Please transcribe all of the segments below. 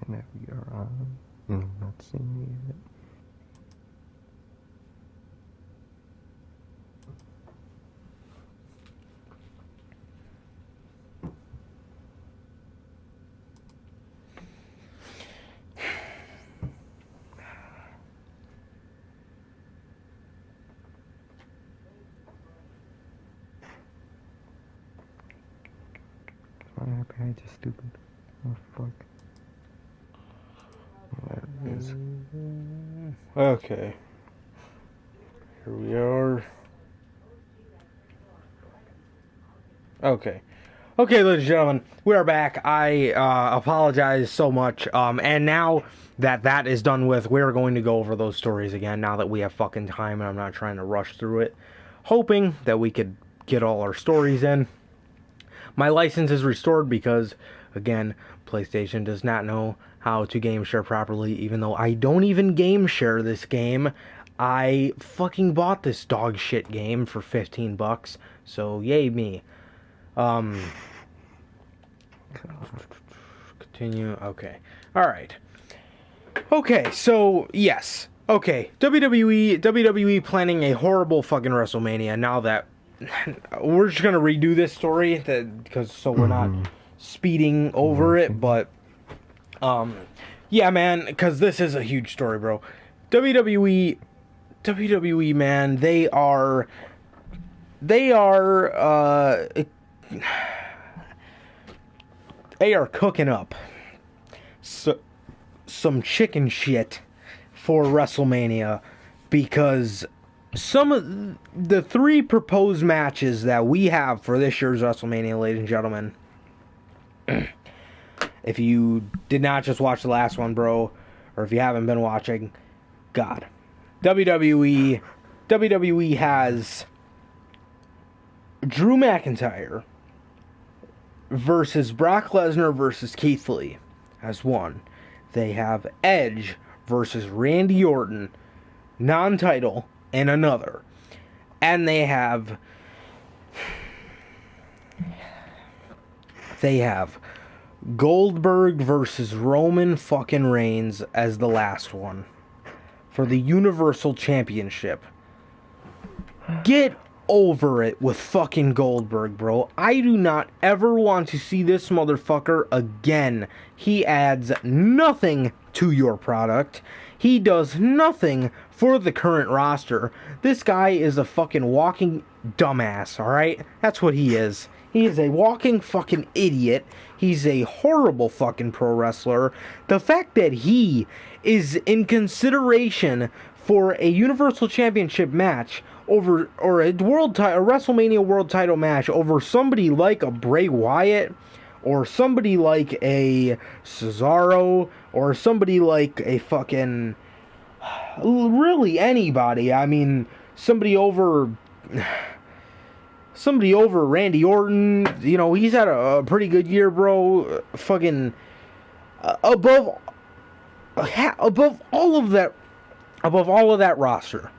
that we are on. You're not seeing me yet. My iPad is stupid. Oh fuck. There it is. Okay. Here we are. Okay. Okay, ladies and gentlemen, we are back. I apologize so much. And now that that is done with, we're going to go over those stories again now that we have fucking time and I'm not trying to rush through it. Hoping that we could get all our stories in. My license is restored because, again, PlayStation does not know how to game share properly, even though I don't even game share this game. I fucking bought this dog shit game for $15, so yay me. Continue. Okay. Alright. Okay, so, yes. Okay, WWE planning a horrible fucking WrestleMania now that we're just gonna redo this story because so we're not speeding over it, but yeah, man, because this is a huge story, bro. WWE, man, they are cooking up some chicken shit for WrestleMania because some of the three proposed matches that we have for this year's WrestleMania, ladies and gentlemen, if you did not just watch the last one, bro, or if you haven't been watching, God, WWE has Drew McIntyre versus Brock Lesnar versus Keith Lee as one. They have Edge versus Randy Orton, non-title, in another. And they have Goldberg versus Roman fucking Reigns as the last one for the Universal Championship. Get over it with fucking Goldberg, bro. I do not ever want to see this motherfucker again. He adds nothing to your product. He does nothing for the current roster. This guy is a fucking walking dumbass, alright? That's what he is. He is a walking fucking idiot. He's a horrible fucking pro wrestler. The fact that he is in consideration for a Universal Championship match over, or a WrestleMania World Title match over somebody like a Bray Wyatt, or somebody like a Cesaro, or somebody like a fucking, really anybody. I mean, somebody over Randy Orton. You know, he's had a pretty good year, bro. Fucking above all of that roster.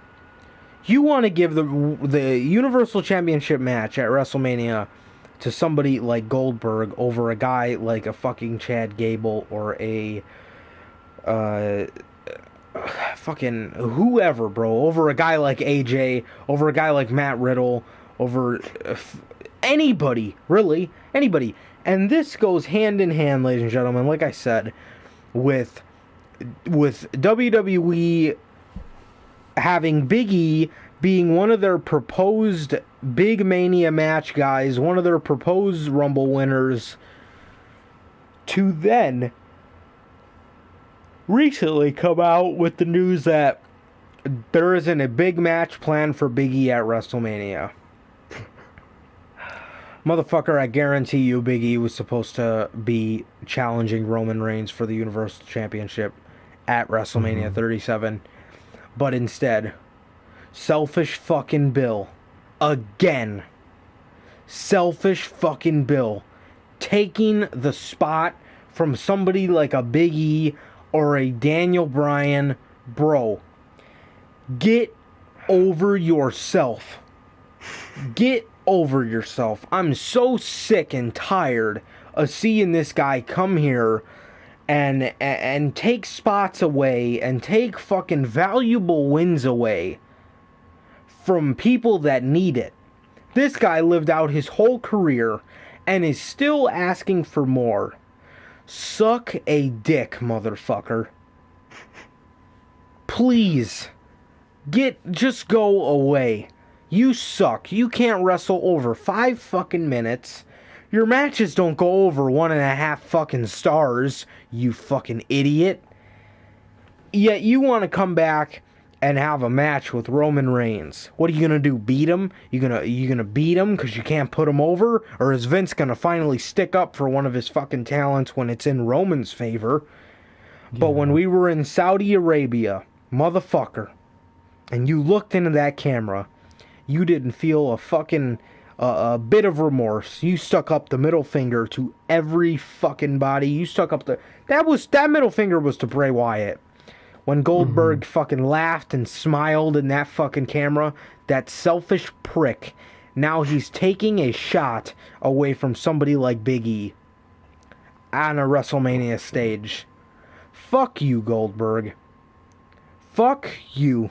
You want to give the Universal Championship match at WrestleMania to somebody like Goldberg over a guy like a fucking Chad Gable or a fucking whoever, bro, over a guy like AJ, over a guy like Matt Riddle, over anybody, really, anybody. And this goes hand in hand, ladies and gentlemen, like I said, with WWE having Big E being one of their proposed Big Mania match guys, one of their proposed Rumble winners, to then recently come out with the news that there isn't a big match planned for Big E at WrestleMania. Motherfucker, I guarantee you Big E was supposed to be challenging Roman Reigns for the Universal Championship at WrestleMania 37. But instead, selfish fucking Bill, again, selfish fucking Bill, taking the spot from somebody like a Big E or a Daniel Bryan. Bro, get over yourself. Get over yourself. I'm so sick and tired of seeing this guy come here and take spots away and take fucking valuable wins away from people that need it. This guy lived out his whole career and is still asking for more. Suck a dick, motherfucker. Please. Just go away. You suck. You can't wrestle over 5 fucking minutes. Your matches don't go over 1.5 fucking stars, you fucking idiot. Yet you want to come back and have a match with Roman Reigns. What are you gonna do? Beat him? You gonna beat him because you can't put him over? Or is Vince gonna finally stick up for one of his fucking talents when it's in Roman's favor? Yeah. But when we were in Saudi Arabia, motherfucker, and you looked into that camera, you didn't feel a fucking a bit of remorse. You stuck up the middle finger to every fucking body. You stuck up that middle finger was to Bray Wyatt. When Goldberg fucking laughed and smiled in that fucking camera, that selfish prick, now he's taking a shot away from somebody like Big E on a WrestleMania stage. Fuck you, Goldberg. Fuck you.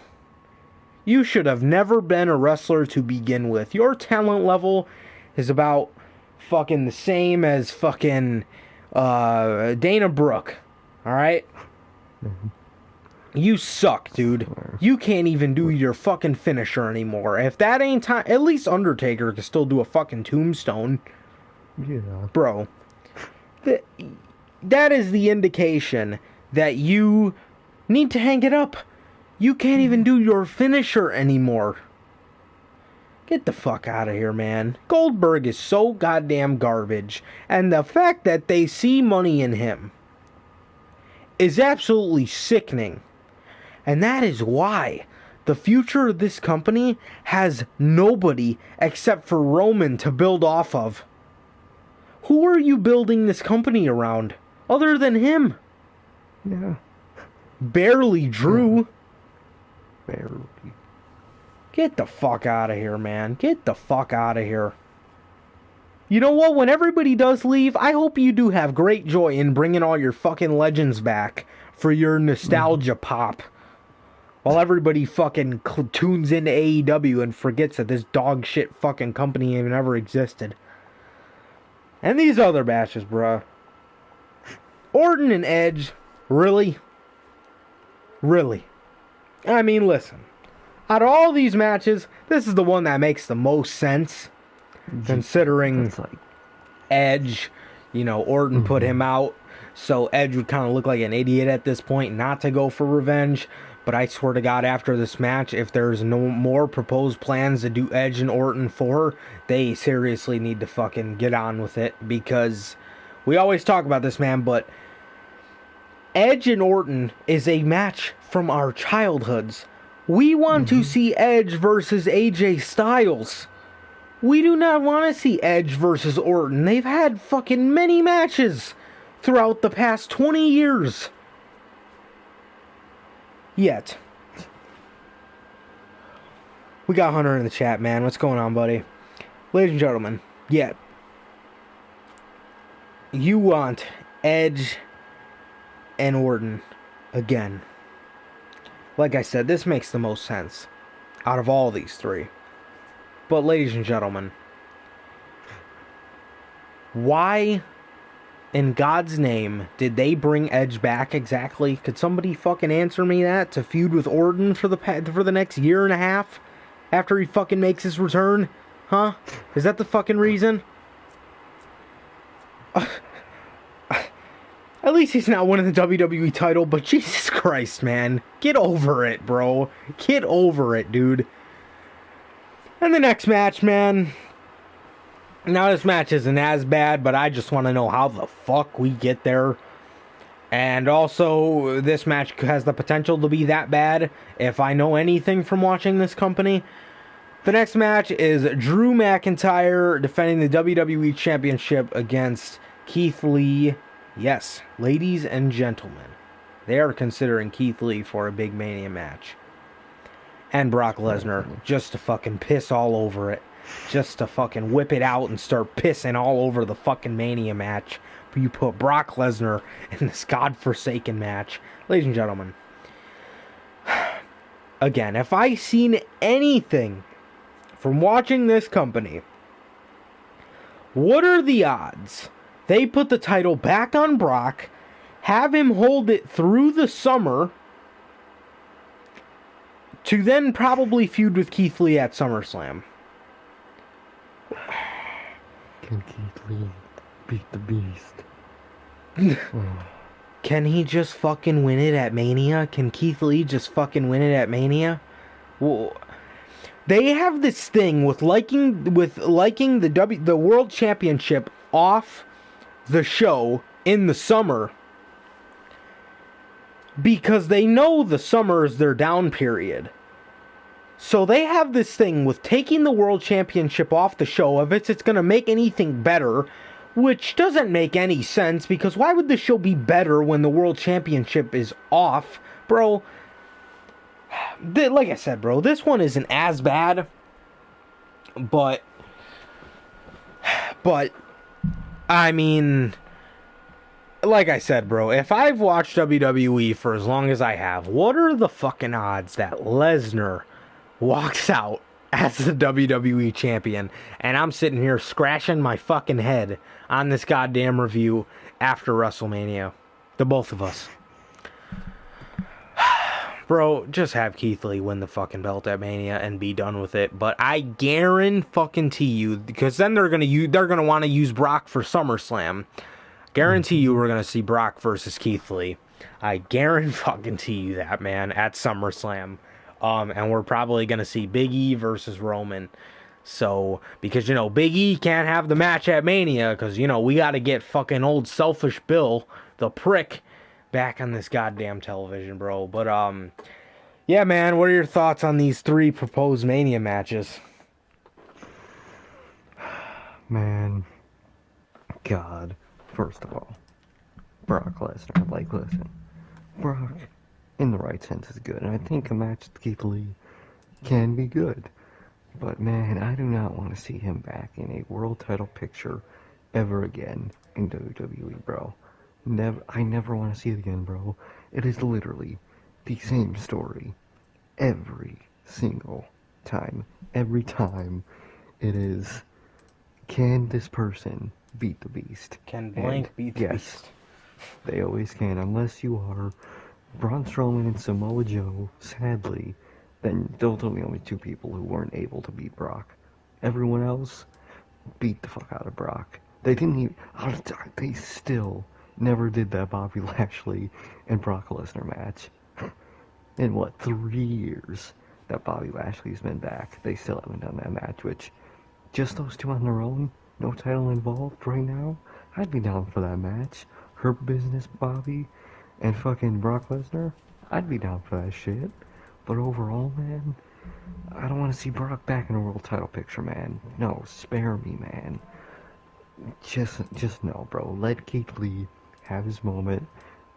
You should have never been a wrestler to begin with. Your talent level is about fucking the same as fucking Dana Brooke. Alright? You suck, dude. You can't even do your fucking finisher anymore. If that ain't time, at least Undertaker can still do a fucking tombstone. Yeah. Bro. That is the indication that you need to hang it up. You can't even do your finisher anymore. Get the fuck out of here, man. Goldberg is so goddamn garbage. And the fact that they see money in him is absolutely sickening. And that is why the future of this company has nobody except for Roman to build off of. Who are you building this company around other than him? Yeah. Barely Drew. Barely. Get the fuck out of here, man. Get the fuck out of here. You know what? When everybody does leave, I hope you do have great joy in bringing all your fucking legends back for your nostalgia pop. While everybody fucking tunes into AEW and forgets that this dog shit fucking company even ever existed. And these other matches, bruh. Orton and Edge. Really? Really? I mean, listen. Out of all these matches, this is the one that makes the most sense. Considering Edge, Orton put him out. So Edge would kind of look like an idiot at this point not to go for revenge. But I swear to God, after this match, if there's no more proposed plans to do Edge and Orton for, they seriously need to fucking get on with it. Because we always talk about this, man, but Edge and Orton is a match from our childhoods. We want to see Edge versus AJ Styles. We do not want to see Edge versus Orton. They've had fucking many matches throughout the past 20 years. Yet. We got Hunter in the chat, man. What's going on, buddy? Ladies and gentlemen, yet. You want Edge and Orton again. Like I said, this makes the most sense out of all these three. But ladies and gentlemen, why in God's name did they bring Edge back exactly? Could somebody fucking answer me that? To feud with Orton for the next year and a half after he fucking makes his return? Huh? Is that the fucking reason? At least he's not winning the WWE title, but Jesus Christ, man. Get over it, bro. Get over it, dude. And the next match, man. Now, this match isn't as bad, but I just want to know how the fuck we get there. And also, this match has the potential to be that bad if I know anything from watching this company. The next match is Drew McIntyre defending the WWE Championship against Keith Lee. Yes, ladies and gentlemen, they are considering Keith Lee for a big Mania match. And Brock Lesnar, just to fucking piss all over it. Just to fucking whip it out and start pissing all over the fucking Mania match. you put Brock Lesnar in this godforsaken match. Ladies and gentlemen, again, if I seen anything from watching this company, what are the odds they put the title back on Brock, have him hold it through the summer, to then probably feud with Keith Lee at SummerSlam? Can Keith Lee beat the Beast? Can he just fucking win it at Mania? Can Keith Lee just fucking win it at Mania? Well, they have this thing with liking the World Championship off the show in the summer, because they know the summer is their down period. So they have this thing with taking the World Championship off the show if it's going to make anything better, which doesn't make any sense, because why would the show be better when the World Championship is off? Bro, like I said, bro, this one isn't as bad, but I mean, like I said, bro, if I've watched WWE for as long as I have, what are the fucking odds that Lesnar walks out as the WWE champion, and I'm sitting here scratching my fucking head on this goddamn review after WrestleMania? The both of us. Bro, just have Keith Lee win the fucking belt at Mania and be done with it. But I guarantee you, because then they're gonna want to use Brock for SummerSlam. Guarantee you we're gonna see Brock versus Keith Lee. I guarantee you that, man, at SummerSlam. And we're probably gonna see Big E versus Roman. So, because, Big E can't have the match at Mania, because, we gotta get fucking old selfish Bill, the prick, back on this goddamn television, bro. But, yeah, man, what are your thoughts on these 3 proposed Mania matches? Man, God, first of all, Brock Lesnar, listen, Brock, in the right sense, is good, and I think a match with Keith Lee can be good, but man, I do not want to see him back in a world title picture ever again in WWE, bro. I never want to see it again, bro. It is literally the same story every single time. Every time it is, can this person beat the Beast? Can blank beat the Beast? They always can, unless you are Braun Strowman and Samoa Joe, sadly. Then those are the only 2 people who weren't able to beat Brock. Everyone else beat the fuck out of Brock. They didn't even, they still never did that Bobby Lashley and Brock Lesnar match. In 3 years that Bobby Lashley's been back, they still haven't done that match, which, just those 2 on their own, no title involved right now, I'd be down for that match. Hurt Business Bobby and fucking Brock Lesnar, I'd be down for that shit. But overall, man, I don't want to see Brock back in a world title picture, man. No, spare me, man. Just no, bro. Let Keith Lee have his moment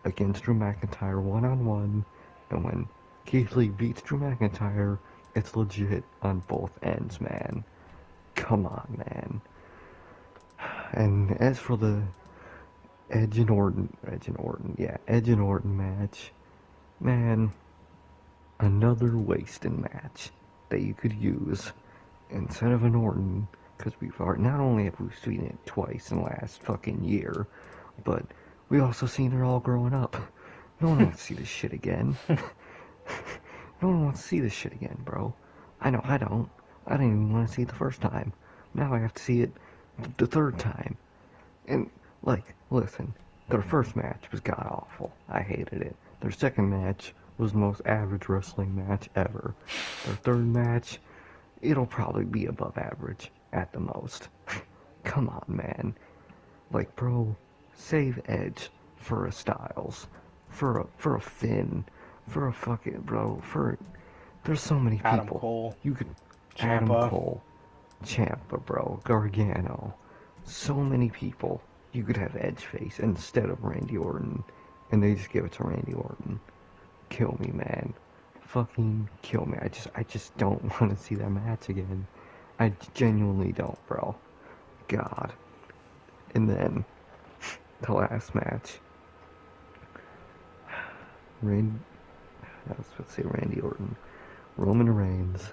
against Drew McIntyre one-on-one, and when Keith Lee beats Drew McIntyre, it's legit on both ends, man. Come on, man. And as for the Edge and Orton match, man, another wasted match that you could use instead of an Orton, because not only have we seen it twice in the last fucking year, but we also seen it all growing up. No one wants to see this shit again. No one wants to see this shit again, bro. I know I don't. I didn't even want to see it the first time. Now I have to see it the 3rd time. And, listen, their first match was god-awful. I hated it. Their second match was the most average wrestling match ever. Their 3rd match, it'll probably be above average at the most. Come on, man. Bro, save Edge for a Styles, for a Finn, for a fucking, bro, there's so many people. Adam Cole. You could, Ciampa. Adam Cole, Ciampa, bro, Gargano, so many people you could have Edge face instead of Randy Orton, and they just give it to Randy Orton. Kill me, man. Fucking kill me. I just don't want to see that match again. I genuinely don't, bro. God. And then, the last match. Randy, I was supposed to say Randy Orton, Roman Reigns,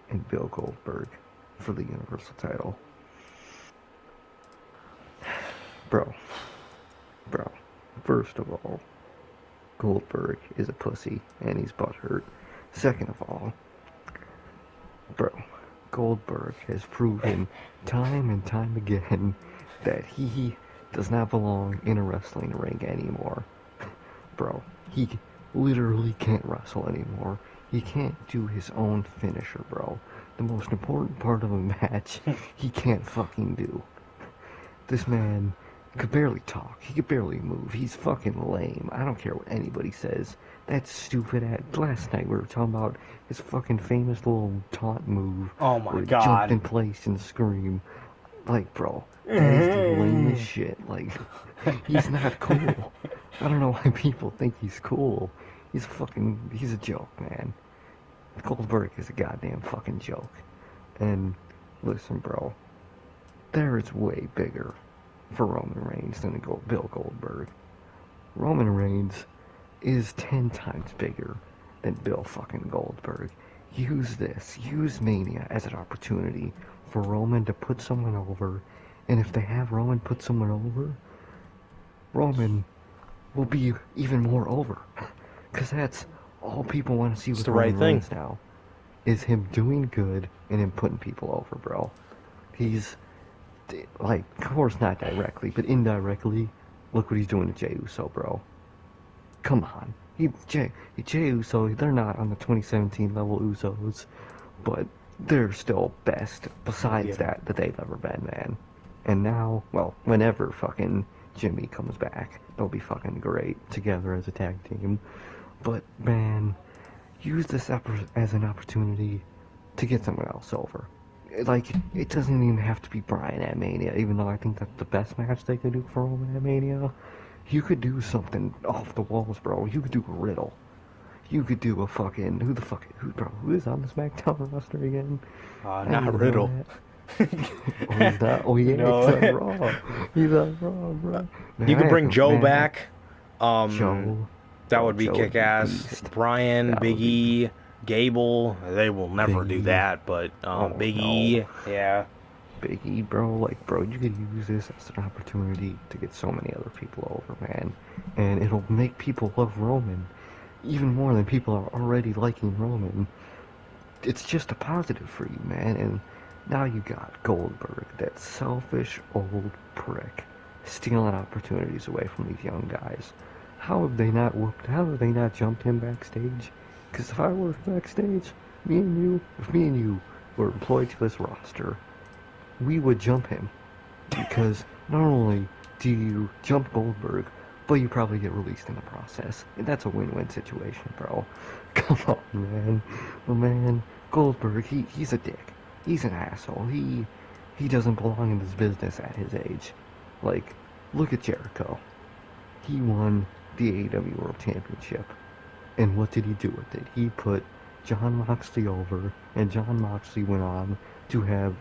and Bill Goldberg for the Universal title. Bro, bro, first of all, Goldberg is a pussy and he's butthurt. Second of all, bro, Goldberg has proven time and time again that he does not belong in a wrestling ring anymore. Bro, he literally can't wrestle anymore. He can't do his own finisher, bro. The most important part of a match, he can't fucking do. This man could barely talk. He could barely move. He's fucking lame. I don't care what anybody says. That stupid ass. Last night we were talking about his fucking famous little taunt move. Oh my where he God. jumped in place and screamed. Like, bro, that is the lamest shit. Like, he's not cool. I don't know why people think he's cool. He's a joke, man. Goldberg is a goddamn fucking joke. And listen, bro, there is way bigger for Roman Reigns than Bill Goldberg. Roman Reigns is 10 times bigger than Bill fucking Goldberg. Use Mania as an opportunity for Roman to put someone over, and if they have Roman put someone over, Roman will be even more over. Because that's all people want to see with Roman Reigns now, is him doing good and him putting people over, bro. He's, like, of course not directly, but indirectly, look what he's doing to Jey Uso, bro. Come on. Jey Uso, they're not on the 2017 level Usos, but they're still best besides that they've ever been, man. And now, well, whenever fucking Jimmy comes back, they'll be fucking great together as a tag team. But, man, use this as an opportunity to get someone else over. Like, it doesn't even have to be Bryan at Mania, even though I think that's the best match they could do for Roman at Mania. You could do something off the walls, bro. You could do a Riddle. You could do a fucking... Who is on the SmackDown roster again? Not Riddle. Oh, he's not? Oh, yeah, no. He's on Raw. He's on Raw, bro. You could bring Joe back. Joe. That would be kick-ass. Bryan, Big E, Gable. They will never do that, but Big E, yeah. Big E, bro, like, bro, you could use this as an opportunity to get so many other people over, man. And it'll make people love Roman even more than people are already liking Roman. It's just a positive for you, man. And now you got Goldberg, that selfish old prick, stealing opportunities away from these young guys. How have they not jumped him backstage? Because if I were backstage, if me and you were employed to this roster, we would jump him. Because not only do you jump Goldberg, but you probably get released in the process. And that's a win-win situation, bro. Come on, man. But man, Goldberg, he's a dick. He's an asshole. He doesn't belong in this business at his age. Like, look at Jericho. He won the AEW World Championship. And what did he do with it? He put Jon Moxley over, and Jon Moxley went on to have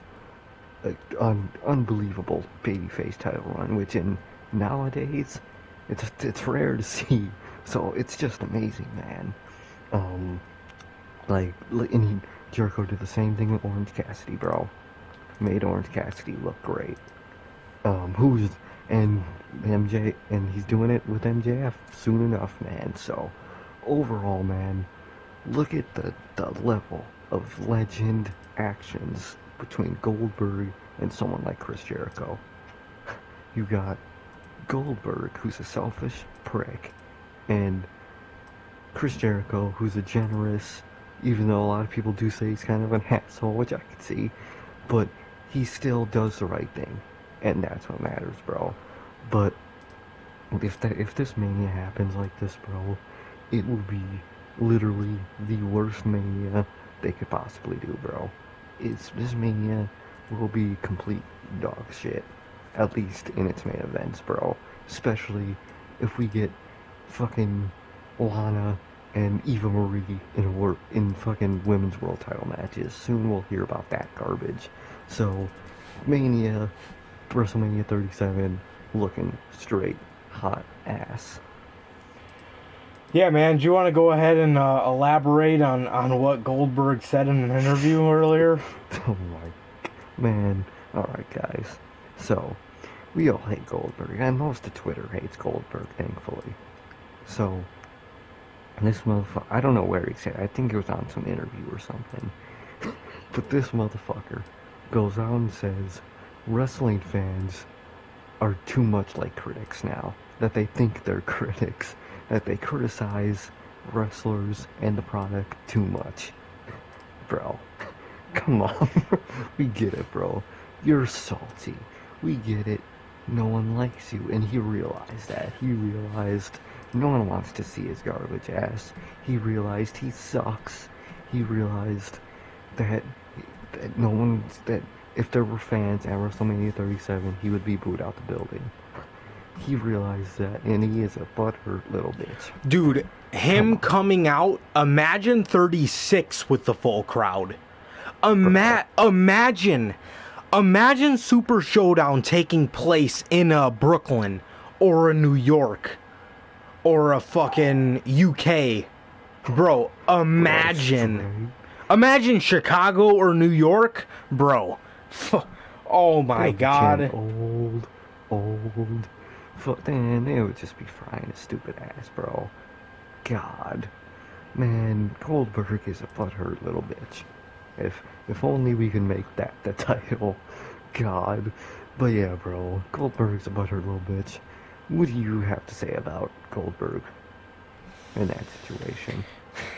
an unbelievable babyface title run, which nowadays it's rare to see. So it's just amazing, man. Jericho did the same thing with Orange Cassidy, bro. Made Orange Cassidy look great. And he's doing it with MJF soon enough, man. So overall, man, look at the level of legend actions between Goldberg and someone like Chris Jericho. You got Goldberg, who's a selfish prick, and Chris Jericho, who's a generous, even though a lot of people do say he's kind of an asshole, which I can see, but he still does the right thing, and that's what matters, bro. But if this Mania happens like this, bro, it will be literally the worst Mania they could possibly do, bro. This Mania will be complete dog shit, at least in its main events, bro. Especially if we get fucking Lana and Eva Marie in fucking women's world title matches. Soon we'll hear about that garbage. So, WrestleMania 37, looking straight hot ass. Yeah, man, do you want to go ahead and elaborate on what Goldberg said in an interview earlier? Oh my man. Alright, guys. So, we all hate Goldberg, and most of Twitter hates Goldberg, thankfully. So, this motherfucker, I don't know where he said, I think it was on some interview or something. But this motherfucker goes out and says, wrestling fans are too much like critics now. That they think they're critics. That they criticize wrestlers and the product too much. Bro, come on. We get it, bro. You're salty. We get it. No one likes you. And he realized that. He realized no one wants to see his garbage ass. He realized he sucks. He realized that no one's, that if there were fans at WrestleMania 37, he would be booed out the building. He realized that, and he is a butthurt little bitch. Dude, him coming out, imagine 36 with the full crowd. Imagine Super Showdown taking place in Brooklyn, or a New York, or a fucking UK. Bro, imagine. Imagine Chicago or New York, bro. Oh my god. Old. Then they would just be frying his stupid ass, bro. God. Man, Goldberg is a butthurt little bitch. If only we can make that the title. God. But yeah, bro. Goldberg's a butthurt little bitch. What do you have to say about Goldberg in that situation?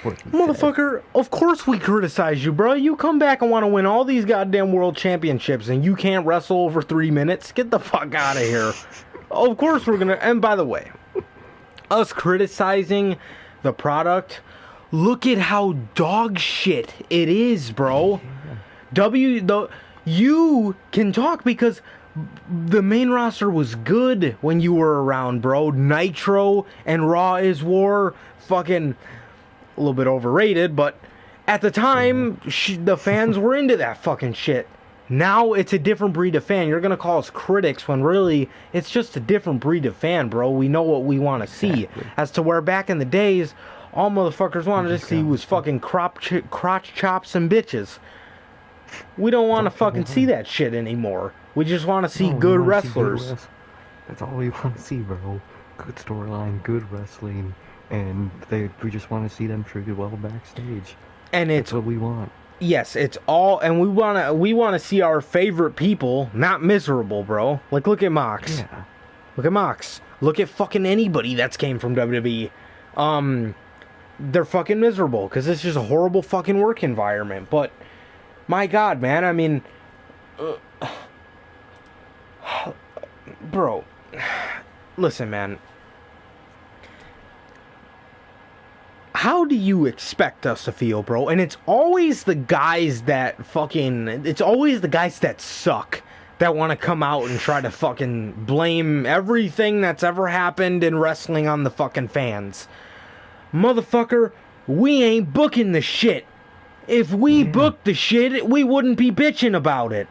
Motherfucker, of course we criticize you, bro. You come back and want to win all these goddamn world championships and you can't wrestle over 3 minutes? Get the fuck out of here. Of course we're gonna, and by the way, us criticizing the product, look at how dog shit it is, bro. You can talk because the main roster was good when you were around, bro. Nitro and Raw is War, fucking a little bit overrated, but at the time, the fans were into that fucking shit. Now it's a different breed of fan. You're gonna call us critics when really it's just a different breed of fan, bro. We know what we want to see. As to where back in the days, all motherfuckers wanted to see was fucking crotch chops and bitches. We don't want to fucking see that shit anymore. We just want to see good wrestlers. That's all we want to see, bro. Good storyline, good wrestling. And we just want to see them treated well backstage. And that's what we want. Yes, it's all, and we wanna see our favorite people not miserable, bro. Like, look at Mox. Yeah. Look at Mox. Look at fucking anybody that's came from WWE. They're fucking miserable because it's just a horrible fucking work environment. But my God, man, I mean, bro, listen, man. How do you expect us to feel, bro? And it's always the guys that suck that want to come out and try to fucking blame everything that's ever happened in wrestling on the fucking fans. Motherfucker, we ain't booking the shit. If we booked the shit, we wouldn't be bitching about it.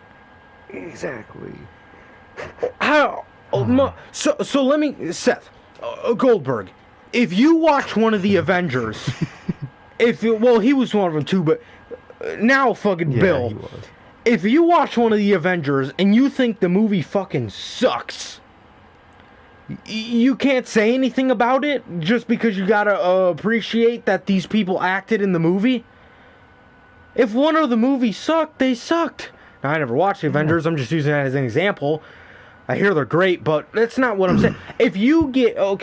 Exactly. How? So let me, Seth, Goldberg. If you watch one of the Avengers, he was one of them too, but now fucking Bill. He was. If you watch one of the Avengers and you think the movie fucking sucks, you can't say anything about it just because you gotta appreciate that these people acted in the movie. If one of the movies sucked, they sucked. Now, I never watched the Avengers, I'm just using that as an example. I hear they're great, but that's not what I'm saying. If you get a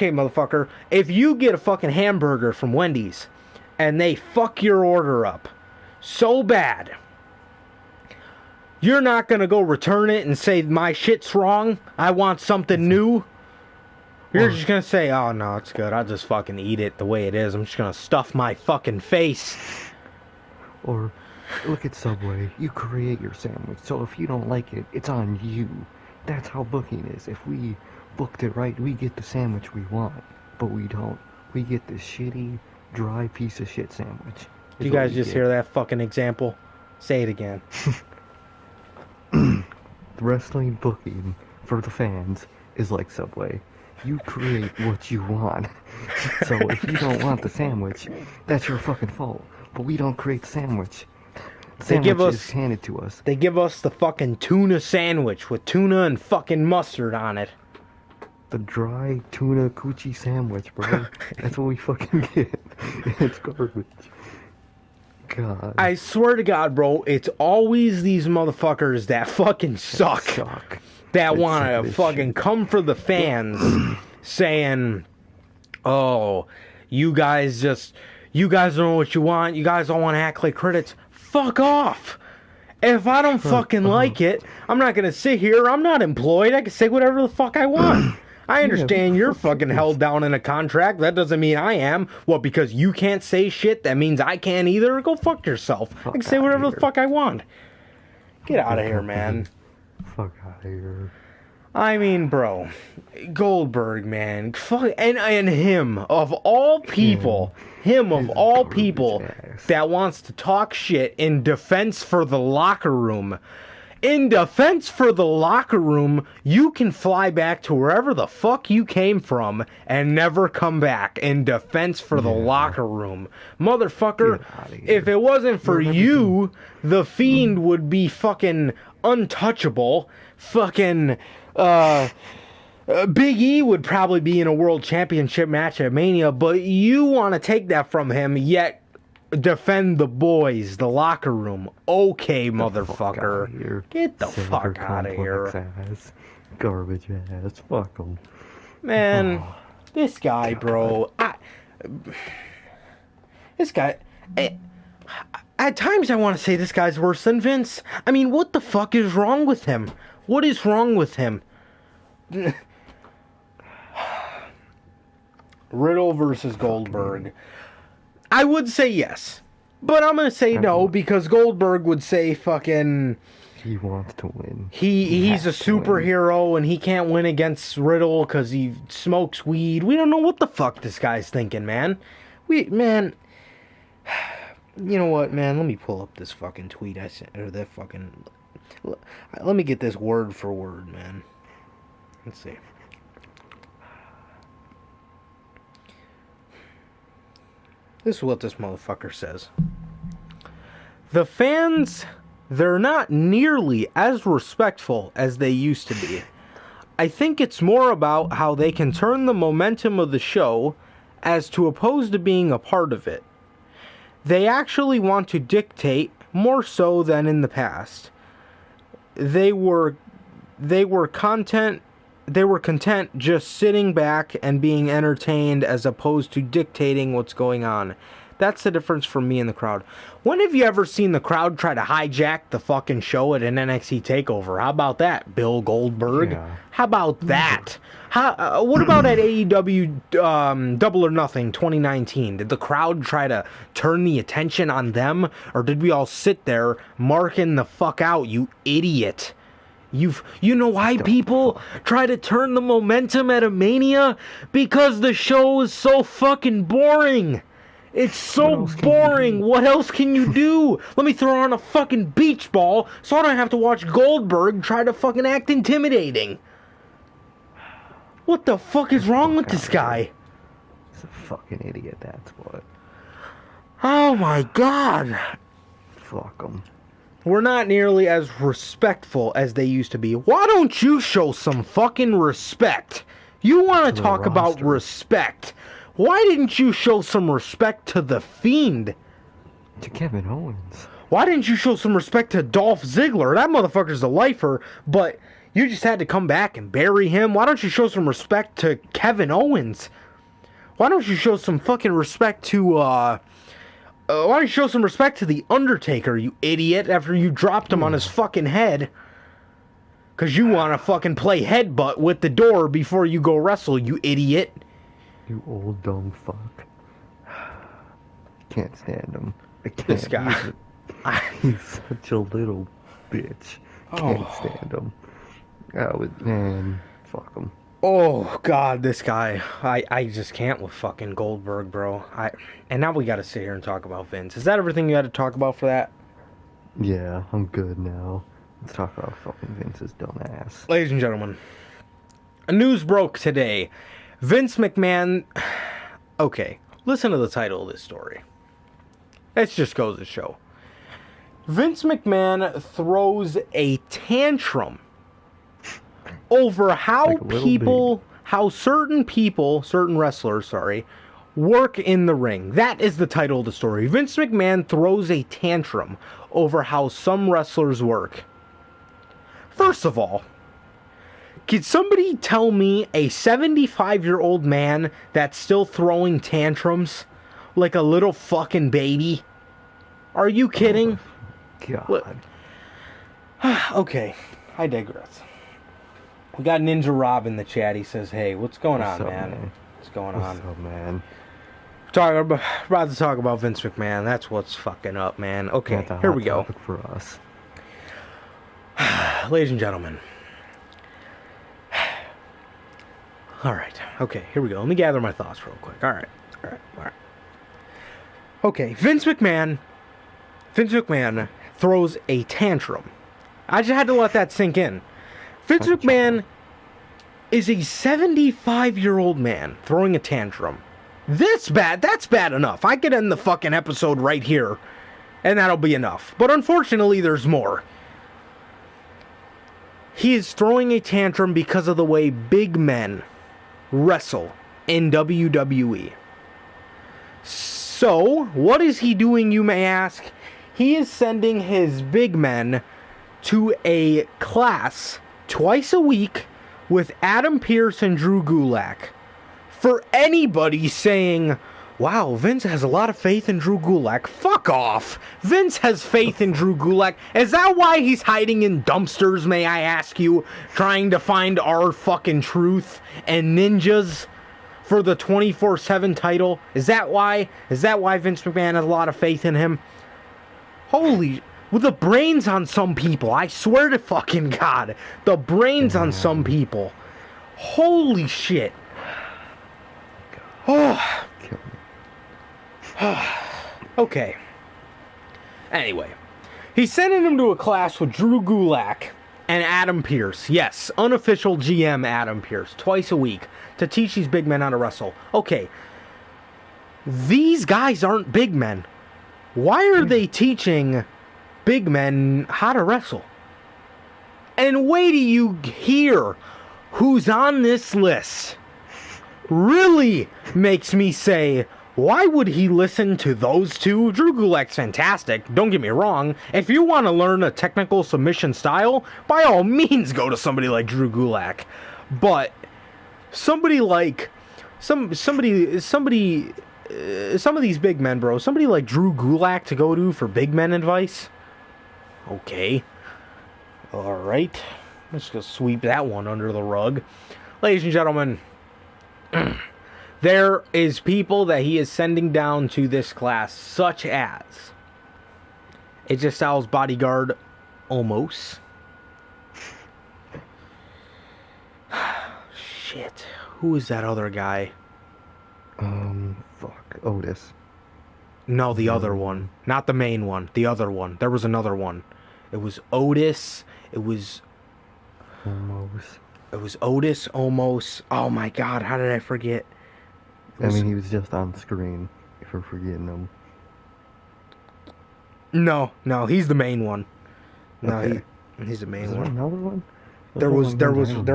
fucking hamburger from Wendy's and they fuck your order up so bad, you're not gonna go return it and say my shit's wrong, I want something new. You're just gonna say, oh no, it's good, I'll just fucking eat it the way it is. I'm just gonna stuff my fucking face. Or look at Subway. You create your sandwich, so if you don't like it, it's on you. That's how booking is. If we booked it right, we get the sandwich we want. But we don't. We get this shitty, dry piece of shit sandwich. Did you guys just hear that fucking example? Say it again. The wrestling booking for the fans is like Subway. You create what you want. So if you don't want the sandwich, that's your fucking fault. But we don't create the sandwich. The sandwich is handed to us. They give us the fucking tuna sandwich with tuna and fucking mustard on it. The dry tuna coochie sandwich, bro. That's what we fucking get. It's garbage. God. I swear to God, bro, it's always these motherfuckers that fucking suck. That want to fucking come for the fans saying, oh, you guys don't know what you want. You guys don't want to act like critics. Fuck off. If I don't fucking like it, I'm not going to sit here. I'm not employed. I can say whatever the fuck I want. I understand you're fucking held down in a contract. That doesn't mean I am. What, because you can't say shit, that means I can't either? Go fuck yourself. I can say whatever the fuck I want. Get out of here, man. Fuck out of here. I mean, bro. Goldberg, man. Fuck, and him, of all people, that wants to talk shit in defense for the locker room. In defense for the locker room, you can fly back to wherever the fuck you came from and never come back. In defense for the locker room. Motherfucker, if it wasn't for you, The Fiend would be fucking untouchable. Fucking, Big E would probably be in a world championship match at Mania, but you want to take that from him, yet defend the boys, the locker room. Okay, motherfucker. Get the fuck out of here. Ass. Garbage ass. Fuck him. Man, this guy, bro. This guy. At times I want to say this guy's worse than Vince. I mean, what the fuck is wrong with him? What is wrong with him? Riddle versus Goldberg. I would say yes, but I'm gonna say no because Goldberg would say fucking. He wants to win. He's a superhero and he can't win against Riddle because he smokes weed. We don't know what the fuck this guy's thinking, man. Man. You know what, man? Let me pull up this fucking tweet I sent, or that fucking. Let me get this word for word, man. Let's see. This is what this motherfucker says. The fans, they're not nearly as respectful as they used to be. I think it's more about how they can turn the momentum of the show as to opposed to being a part of it. They actually want to dictate more so than in the past. They were content they were content just sitting back and being entertained as opposed to dictating what's going on. That's the difference for me and the crowd. When have you ever seen the crowd try to hijack the fucking show at an NXT TakeOver? How about that, Bill Goldberg? Yeah. How about that? What about at AEW Double or Nothing 2019? Did the crowd try to turn the attention on them? Or did we all sit there marking the fuck out, you idiot? You know why people try to turn the momentum at a Mania? Because the show is so fucking boring. It's so boring. What else can you do? Let me throw on a fucking beach ball so I don't have to watch Goldberg try to fucking act intimidating. What the fuck is wrong with this guy? He's a fucking idiot, that's what. Oh my god. Fuck him. We're not nearly as respectful as they used to be. Why don't you show some fucking respect? You want to talk about respect. Why didn't you show some respect to The Fiend? To Kevin Owens. Why didn't you show some respect to Dolph Ziggler? That motherfucker's a lifer, but you just had to come back and bury him. Why don't you show some respect to Kevin Owens? Why don't you show some fucking respect to, why don't you show some respect to The Undertaker, you idiot, after you dropped him on his fucking head? Because you want to fucking play headbutt with the door before you go wrestle, you idiot. You old dumb fuck. Can't stand him. I can't. This guy. He's such a little bitch. Can't stand him. Man, fuck him. Oh, God, this guy. I just can't with fucking Goldberg, bro. And now we gotta sit here and talk about Vince. Is that everything you had to talk about for that? Yeah, I'm good now. Let's talk about fucking Vince's dumb ass. Ladies and gentlemen, news broke today. Vince McMahon... Okay, listen to the title of this story. It just goes to show. Vince McMahon throws a tantrum over how certain wrestlers, work in the ring. That is the title of the story. Vince McMahon throws a tantrum over how some wrestlers work. First of all, can somebody tell me a 75-year-old man that's still throwing tantrums like a little fucking baby? Are you kidding? Oh, God. Okay, I digress. We got Ninja Rob in the chat. He says, hey, what's going on, man? What's going on? What's up, man? About to talk about Vince McMahon. That's what's fucking up, man. Okay, here we go. For us. Ladies and gentlemen. Alright, okay, here we go. Let me gather my thoughts real quick. Alright. Okay, Vince McMahon throws a tantrum. I just had to let that sink in. Vince McMahon is a 75-year-old man throwing a tantrum. That's bad enough. I could end the fucking episode right here, and that'll be enough. But unfortunately, there's more. He is throwing a tantrum because of the way big men wrestle in WWE. So, what is he doing, you may ask? He is sending his big men to a class twice a week with Adam Pearce and Drew Gulak. For anybody saying, wow, Vince has a lot of faith in Drew Gulak. Fuck off. Vince has faith in Drew Gulak. Is that why he's hiding in dumpsters, may I ask you? Trying to find our fucking truth and ninjas for the 24/7 title? Is that why? Is that why Vince McMahon has a lot of faith in him? Holy... With the brains on some people. I swear to fucking God. The brains on some people. Holy shit. Oh. Okay. Anyway. He's sending him to a class with Drew Gulak and Adam Pearce. Yes, unofficial GM Adam Pearce. Twice a week. To teach these big men how to wrestle. Okay. These guys aren't big men. Why are they teaching big men how to wrestle? And wait till you hear who's on this list. Really makes me say, why would he listen to those two? Drew Gulak's fantastic, don't get me wrong. If you want to learn a technical submission style, by all means go to somebody like Drew Gulak. But somebody like some of these big men, bro, somebody like Drew Gulak to go to for big men advice? Okay. Alright. Let's just sweep that one under the rug. Ladies and gentlemen, there is people that he is sending down to this class, such as AJ Styles' bodyguard, Omos. Shit. Who is that other guy? Otis. No, the other one. Not the main one. The other one. There was another one. It was Otis. It was Otis, Omos. Oh my God, how did I forget? I mean, he was just on screen, if we're forgetting him. No, he's the main one. No, okay. he's the main Is there one. another one? There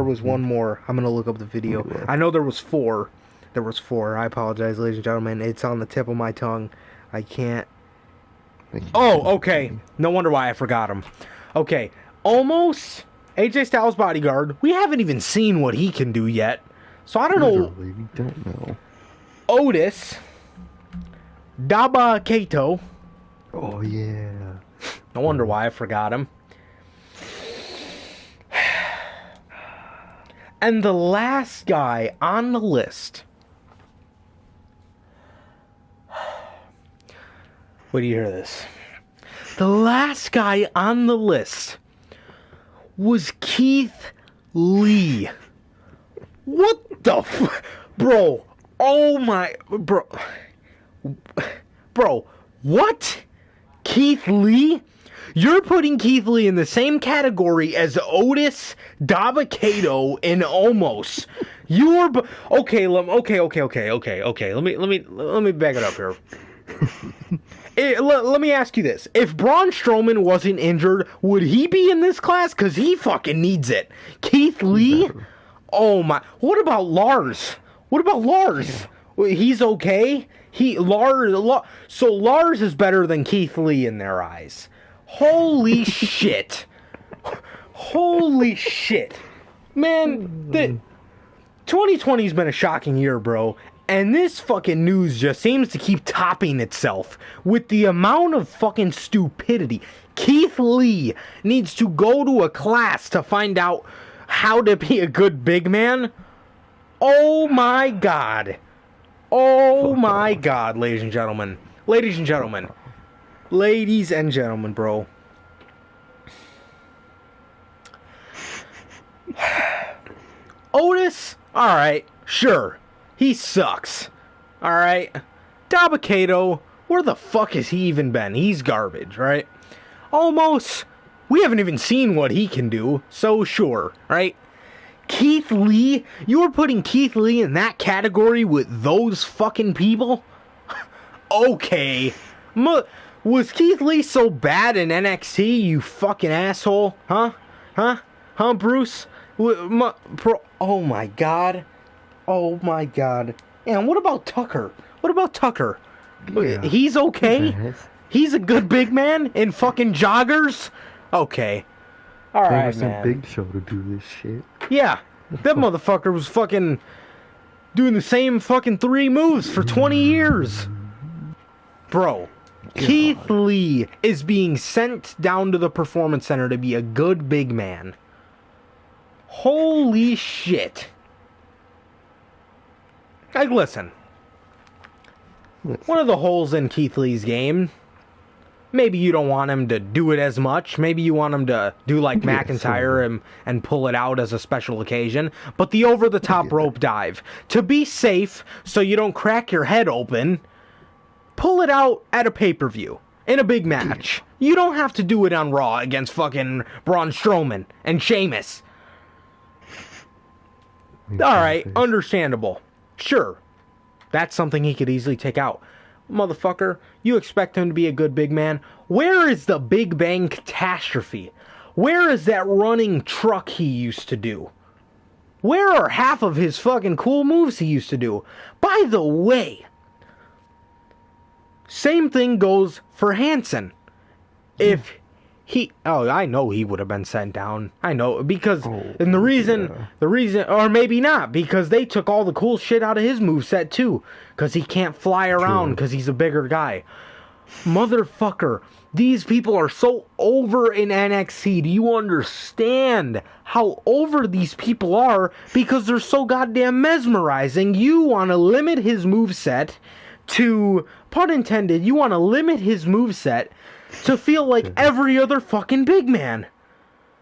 was one more. I'm gonna look up the video. I know there was four. I apologize, ladies and gentlemen. It's on the tip of my tongue. I can't. Oh, okay. No wonder why I forgot him. Okay, almost AJ Styles' bodyguard. We haven't even seen what he can do yet, so I don't know. We don't know. Otis, Daba Kato. Oh yeah. No wonder why I forgot him. And the last guy on the list. Wait till you hear this. The last guy on the list was Keith Lee. What the bro? Oh my, bro, what? Keith Lee? You're putting Keith Lee in the same category as Otis, Dabba-Kato, and Omos. You're okay. Okay. Let me back it up here. Let me ask you this: if Braun Strowman wasn't injured, would he be in this class? Cause he fucking needs it. Keith Lee. Oh my! What about Lars? He's okay. So Lars is better than Keith Lee in their eyes. Holy shit! Holy shit, man! 2020's been a shocking year, bro. And this fucking news just seems to keep topping itself with the amount of fucking stupidity. Keith Lee needs to go to a class to find out how to be a good big man. Oh my god. Oh my god, ladies and gentlemen. Ladies and gentlemen, bro. Otis, alright, sure. He sucks. Alright? Dabba-Kato, where the fuck has he even been? He's garbage, right? Almost. We haven't even seen what he can do, so sure, right? Keith Lee? You're putting Keith Lee in that category with those fucking people? Okay. Was Keith Lee so bad in NXT, you fucking asshole? Huh, Bruce? Oh my god. Oh my god. And what about Tucker? Yeah, he's okay? He's a good big man in fucking joggers? Okay. Alright, man. Big Show to do this shit. Yeah. That motherfucker was fucking doing the same fucking 3 moves for 20 years. Bro. God. Keith Lee is being sent down to the Performance Center to be a good big man. Holy shit. Like, listen. One of the holes in Keith Lee's game, maybe you don't want him to do it as much. Maybe you want him to do like McIntyre and pull it out as a special occasion. But the over-the-top rope dive, to be safe so you don't crack your head open, pull it out at a pay-per-view in a big match. You don't have to do it on Raw against fucking Braun Strowman and Sheamus. Alright, understandable. Sure, that's something he could easily take out. Motherfucker, you expect him to be a good big man? Where is the Big Bang Catastrophe? Where is that running truck he used to do? Where are half of his fucking cool moves he used to do? By the way, same thing goes for Hansen. If I know he would have been sent down. I know, because, the reason, or maybe not, because they took all the cool shit out of his moveset too, because he can't fly around, because he's a bigger guy. Motherfucker, these people are so over in NXT. Do you understand how over these people are? Because they're so goddamn mesmerizing. You want to limit his moveset to, pun intended, you want to limit his moveset to feel like every other fucking big man.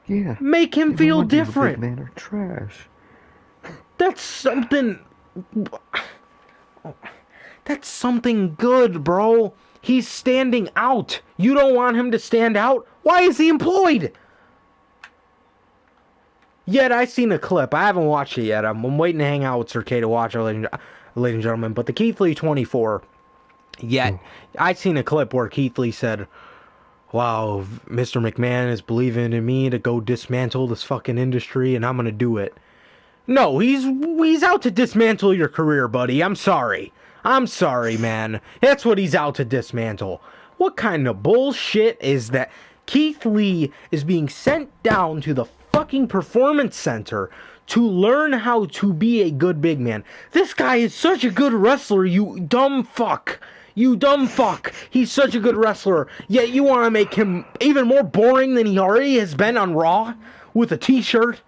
Yeah. Make him feel different. Big men are trash. That's something good, bro. He's standing out. You don't want him to stand out? Why is he employed? Yet I seen a clip. I haven't watched it yet. I'm waiting to hang out with Sir K to watch it, ladies and gentlemen. But the Keith Lee 24. Yet I seen a clip where Keith Lee said, "Wow, Mr. McMahon is believing in me to go dismantle this fucking industry, and I'm gonna do it." No, he's out to dismantle your career, buddy. I'm sorry, man. That's what he's out to dismantle. What kind of bullshit is that? Keith Lee is being sent down to the fucking Performance Center to learn how to be a good big man. This guy is such a good wrestler, you dumb fuck. You dumb fuck. He's such a good wrestler, yet you want to make him even more boring than he already has been on Raw with a t-shirt.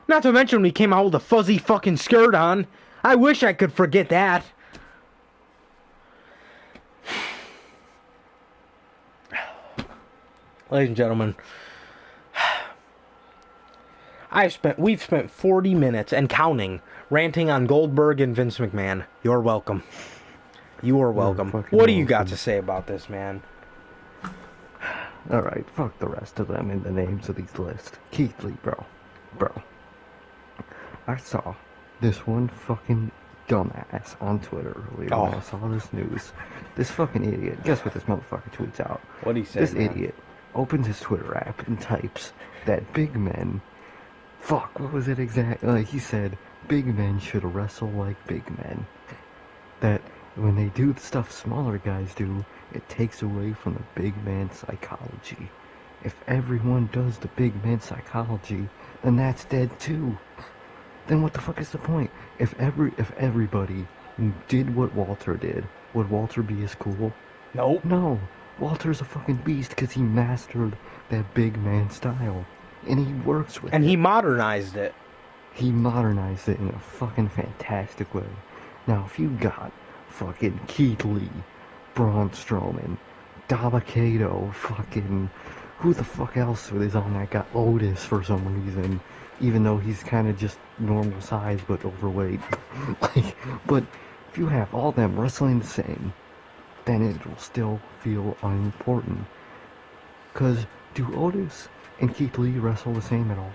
Not to mention when he came out with a fuzzy fucking skirt on. I wish I could forget that. Ladies and gentlemen, we've spent 40 minutes and counting ranting on Goldberg and Vince McMahon. You're welcome. You are welcome. What do you got to say about this, man? Alright, fuck the rest of them in the names of these lists. Keith Lee, bro. Bro. I saw this one fucking dumbass on Twitter earlier when I Oh, saw this news. This fucking idiot. Guess what this motherfucker tweets out? what'd he say, This man? idiot opens his Twitter app and types that big men. Fuck, what was it exactly? He said big men should wrestle like big men. That when they do the stuff smaller guys do, it takes away from the big man psychology. If everyone does the big man psychology, then that's dead too. Then what the fuck is the point? If everybody did what Walter did, would Walter be as cool? Nope. No. Walter's a fucking beast because he mastered that big man style. And he works with And it. he modernized it. He modernized it in a fucking fantastic way. Now, if you got fucking Keith Lee, Braun Strowman, Dabba-Kato, fucking... Who the fuck else is on that guy? Otis, for some reason. Even though he's kind of just normal size, but overweight. But if you have all them wrestling the same, then it will still feel unimportant. Because do Otis and Keith Lee wrestle the same at all?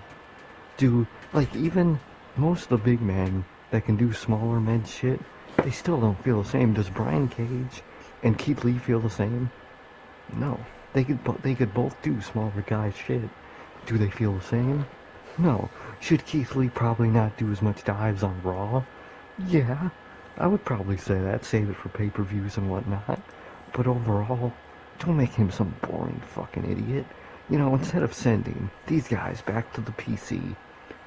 Even most of the big men that can do smaller men shit, they still don't feel the same. Does Brian Cage and Keith Lee feel the same? No. They could both do smaller guys shit. Do they feel the same? No. Should Keith Lee probably not do as much dives on Raw? Yeah, I would probably say that. Save it for pay-per-views and whatnot. But overall, don't make him some boring fucking idiot. You know, instead of sending these guys back to the PC,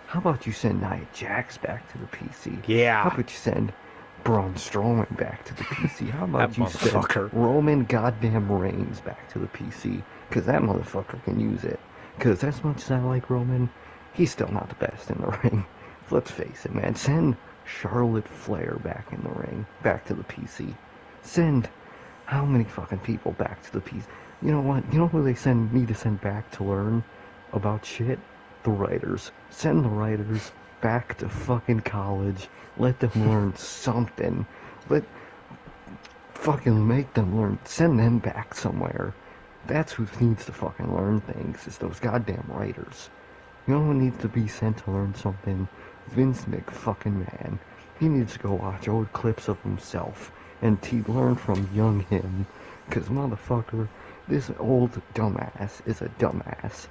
how about you send Nia Jax back to the PC? Yeah. How about you send Braun Strowman back to the PC? How about That you motherfucker. send Roman goddamn Reigns back to the PC? Because that motherfucker can use it. Because as much as I like Roman, he's still not the best in the ring. Let's face it, man. Send Charlotte Flair back in the ring, back to the PC. Send how many fucking people back to the PC? You know what? You know who they need to send back to learn about shit? The writers. Send the writers back to fucking college. Let them learn something. Fucking make them learn. Send them back somewhere. That's who needs to fucking learn things, is those goddamn writers. You know who needs to be sent to learn something? Vince McFucking-Man. He needs to go watch old clips of himself and learn from young him. Cause motherfucker, this old dumbass is a dumbass.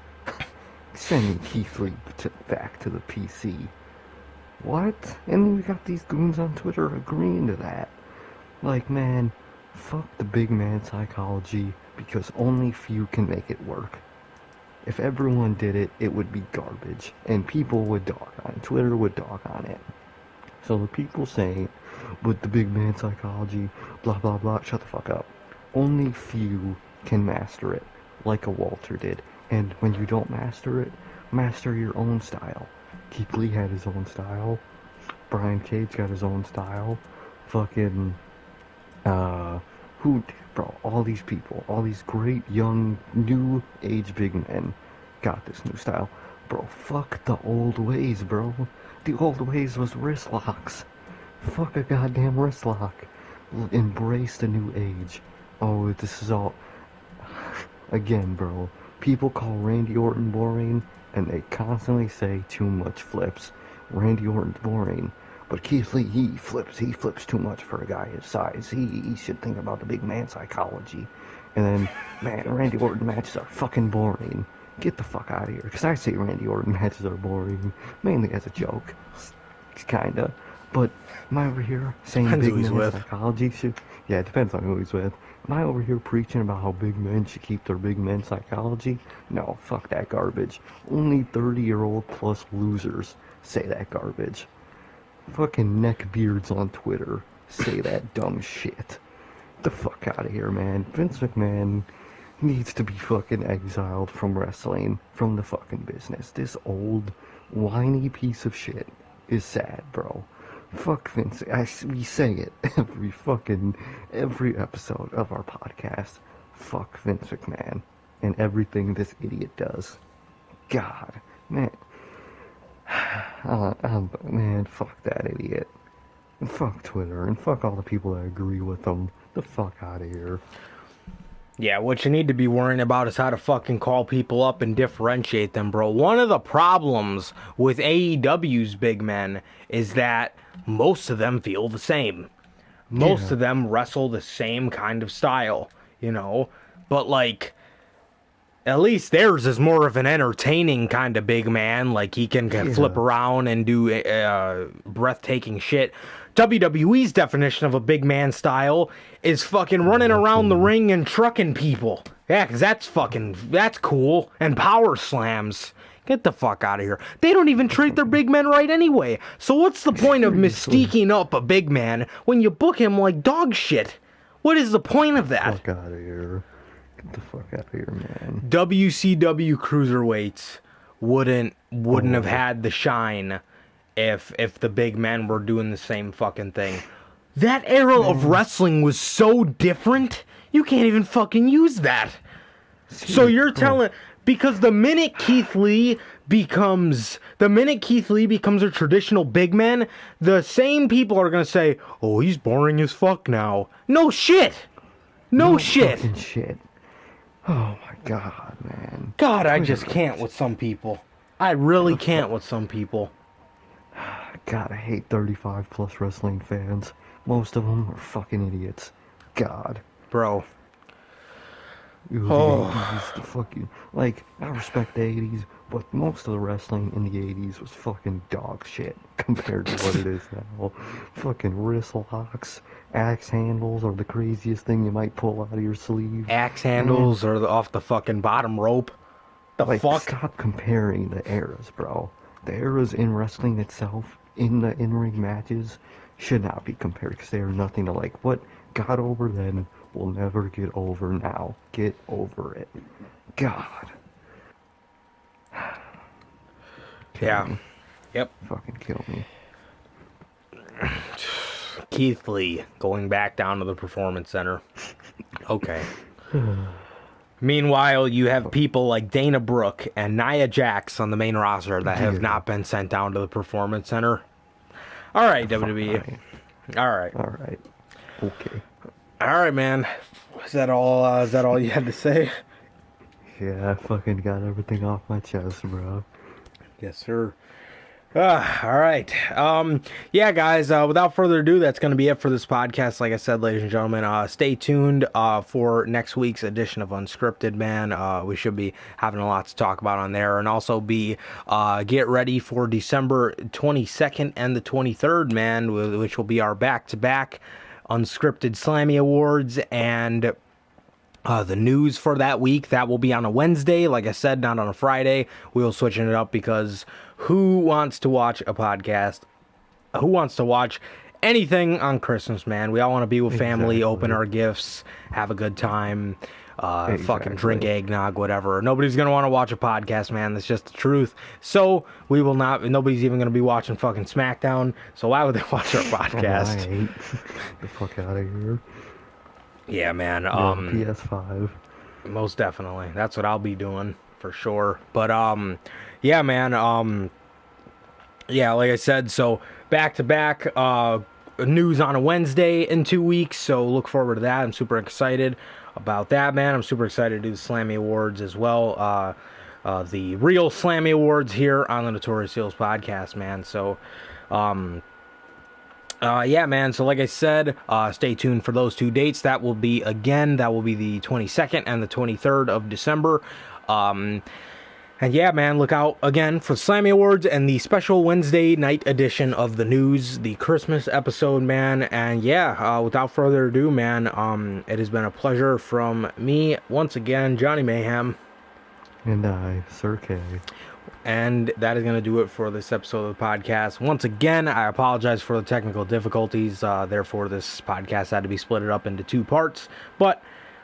Sending Keith Lee back to the PC. What? And then we got these goons on Twitter agreeing to that. Like, man, fuck the big man psychology, because only few can make it work. If everyone did it, it would be garbage, and people would dog on it. Twitter would dog on it. So the people saying, with the big man psychology, blah blah blah, shut the fuck up. Only few can master it, like a Walter did. And when you don't master it, master your own style. Keith Lee had his own style. Brian Cage got his own style. Fucking, bro, all these people, all these great young, new age big men got this new style. Bro, fuck the old ways, bro. The old ways was wrist locks. Fuck a goddamn wrist lock. Embrace the new age. Oh, this is all... Again, bro. People call Randy Orton boring, and they constantly say too much flips. Randy Orton's boring. But Keith Lee, he flips too much for a guy his size. He should think about the big man psychology. And then, man, Randy Orton matches are fucking boring. Get the fuck out of here. Because I say Randy Orton matches are boring, mainly as a joke. Kinda. But am I over here saying Depends big who he's man with. psychology should... Yeah, it depends on who he's with. Am I over here preaching about how big men should keep their big men psychology? No, fuck that garbage. Only 30-year-old plus losers say that garbage. Fucking neckbeards on Twitter say that dumb shit. The fuck out of here, man. Vince McMahon needs to be fucking exiled from wrestling, from the fucking business. This old, whiny piece of shit is sad, bro. Fuck Vince. We say it every episode of our podcast. Fuck Vince McMahon and everything this idiot does. God, man. Man, fuck that idiot. And fuck Twitter, and fuck all the people that agree with them. The fuck out of here. Yeah, what you need to be worrying about is how to fucking call people up and differentiate them, bro. One of the problems with AEW's big men is that most of them feel the same. Most Yeah, of them wrestle the same kind of style, you know? But, like, at least theirs is more of an entertaining kind of big man. Like, he can flip yeah, around and do breathtaking shit. WWE's definition of a big man style is fucking running around the exactly. ring and trucking people. Yeah, because that's cool. And power slams. Get the fuck out of here. They don't even treat their big men right anyway. So what's the point of Seriously. mystiquing up a big man when you book him like dog shit? What is the point of that? Fuck out of here. Get the fuck out of here, man. WCW cruiserweights wouldn't have Oh, had the shine if the big men were doing the same fucking thing. That era of man. wrestling was so different. You can't even fucking use that. So Serious, you're bro. telling because the minute Keith Lee becomes a traditional big man, the same people are gonna say, "Oh, he's boring as fuck now." No shit. No No shit. fucking shit. Oh my god, man. God, I Twitter just can't rage. with some people. I really The can't fuck. with some people. God, I hate 35 plus wrestling fans. Most of them are fucking idiots. God. Bro. The Oh, 80s, the fucking. Like, I respect the 80s, but most of the wrestling in the 80s was fucking dog shit compared to what it is now. Fucking wrestle hocks, axe handles are the craziest thing you might pull out of your sleeve. axe Man, handles are off the fucking bottom rope. The like, fuck? stop comparing the eras, bro. The eras in wrestling itself, in the in-ring matches, should not be compared because they are nothing to like. What got over then will never get over now. Get over it. God. Kill Yeah. me. Yep. Fucking kill me. Keith Lee going back down to the Performance Center. Okay. Meanwhile, you have people like Dana Brooke and Nia Jax on the main roster that have Yeah. not been sent down to the Performance Center. All right, Fuck WWE. out of here. All right. Alright. Okay. All right, man. Is that all? Is that all you had to say? Yeah, I fucking got everything off my chest, bro. Yes, sir. All right. Yeah, guys, without further ado, that's going to be it for this podcast. Like I said, ladies and gentlemen, stay tuned for next week's edition of Unscripted, man. We should be having a lot to talk about on there. And also get ready for December 22nd and the 23rd, man, which will be our back-to-back Unscripted Slammy Awards. And the news for that week, that will be on a Wednesday, like I said, not on a Friday. We will switching it up because who wants to watch a podcast? Who wants to watch anything on Christmas, man? We all want to be with family, open Exactly. our gifts, have a good time, fucking drink Exactly. eggnog, whatever. Nobody's going to want to watch a podcast, man. That's just the truth. So we will not, nobody's even going to be watching fucking SmackDown. So why would they watch our podcast? Alright. The fuck out of here. Yeah, man. Get on the PS5. Most definitely. That's what I'll be doing for sure. But yeah, man, yeah, like I said, so back to back news on a Wednesday in 2 weeks, so look forward to that. I'm super excited about that, man. I'm super excited to do the Slammy Awards as well. The real Slammy Awards here on the Notorious Heels podcast, man. So yeah, man. So like I said, stay tuned for those two dates. That will be the 22nd and the 23rd of December. And yeah, man, look out again for Slammy Awards and the special Wednesday night edition of the news, the Christmas episode, man. And yeah, without further ado, man, it has been a pleasure from me once again, Johnny Mayhem. And I, Sir K. And that is going to do it for this episode of the podcast. Once again, I apologize for the technical difficulties. Therefore, this podcast had to be split up into 2 parts. But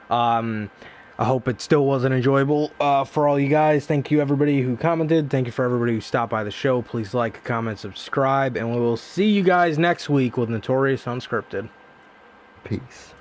I hope it still wasn't enjoyable for all you guys. Thank you, everybody who commented. Thank you for everybody who stopped by the show. Please like, comment, subscribe. And we will see you guys next week with Notorious Unscripted. Peace.